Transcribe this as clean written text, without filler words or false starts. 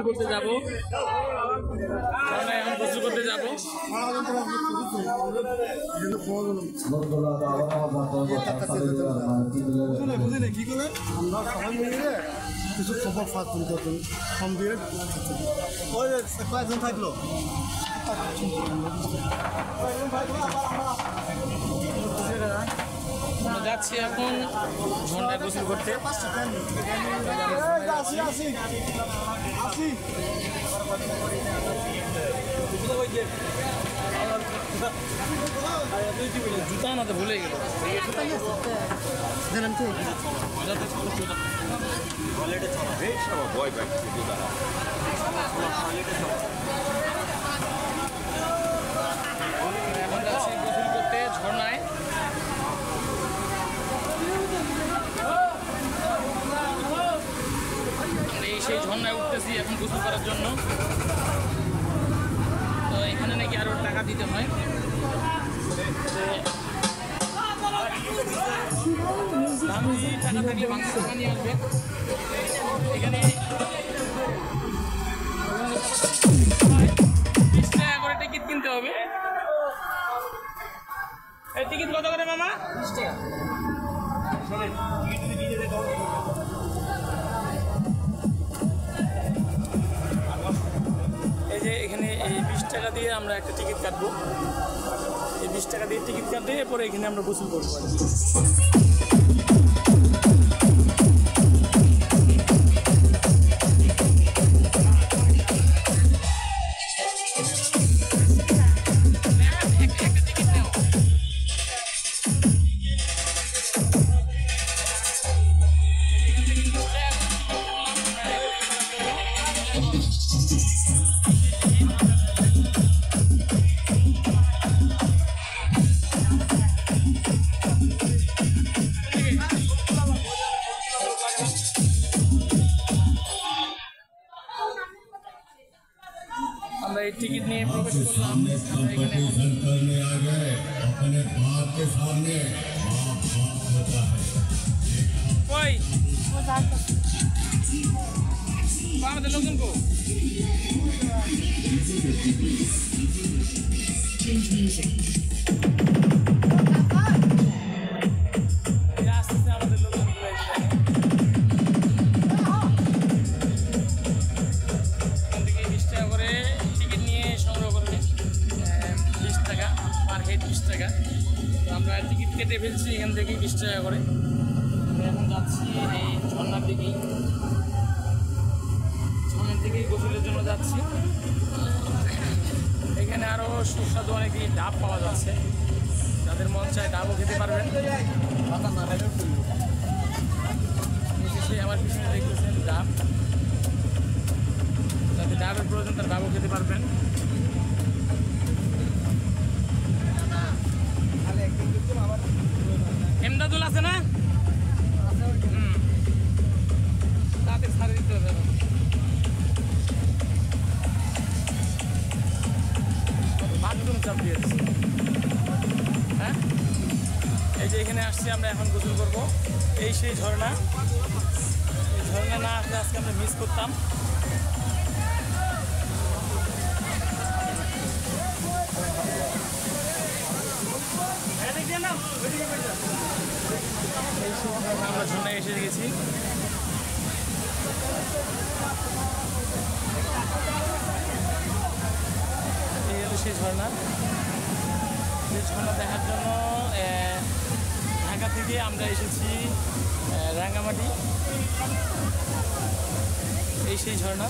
করতে যাবো, এখন গোসল করতে যাবো। আমরা সবাই মিলে কিছু খবর ফাঁস করি তখন কম দিয়ে ওই কয়েকজন থাকলো যাচ্ছি এখন ঝর্ণায় গোসল করতে। জুতা না তো ভুলে গেল। এখন যাচ্ছি গোসল করতে ঝর্ণায়। এই সেই ঝর্ণায় উঠতেছি এখন গোসল করার জন্য। তো এখানে নাকি আরো টাকা দিতে হয়। টাকা থাকলে বাংলা টাকা নিয়ে আসবে। এখানে 20 টাকা করে টিকিট কিনতে হবে। এই টিকিট কত করে মামা? 20 টাকা। এই যে এখানে এই 20 টাকা দিয়ে আমরা একটা টিকিট কাটবো। এই 20 টাকা দিয়ে টিকিট কাটে এরপরে এখানে আমরা গোসল করবো। আমরা এই টিকিট নিয়ে প্রবেশ করলাম। करने आ गए अपने बाप के सामने बाप बाप होता है। কই আমাদের লোকজন কো আমরা টিকিট কেটে ফেলছি এখান থেকে 20 টাকা করে। এখন যাচ্ছি এই ঝর্ণার দিকেই, ঝর্ণার দিকেই গোসলের জন্য যাচ্ছি। এখানে আরও সুস্বাদু অনেকই ডাব পাওয়া যাচ্ছে, যাদের মন চায় ডাবও খেতে পারবেন। আমার পিছনে দেখতেছেন ডাব, যাদের ডাবের প্রয়োজন তার ডাবও খেতে পারবেন। এমদাদুল আছে না? তাদের ছাড়ে দিতে হবে। বাথরুম চাপ দিয়েছে। হ্যাঁ, এই যে এখানে আসছি আমরা, এখন গোসল করবো। এই সেই ঝর্ণা, এই ঝর্ণা না আসলে আজকে আমরা মিস করতাম। আমরা ঝর্ণায় এসে গেছি। এই হলো সেই ঝর্ণা। সেই ঝর্ণা দেখার জন্য ঢাকা থেকে আমরা এসেছি রাঙ্গামাটি। এই সেই ঝর্ণা।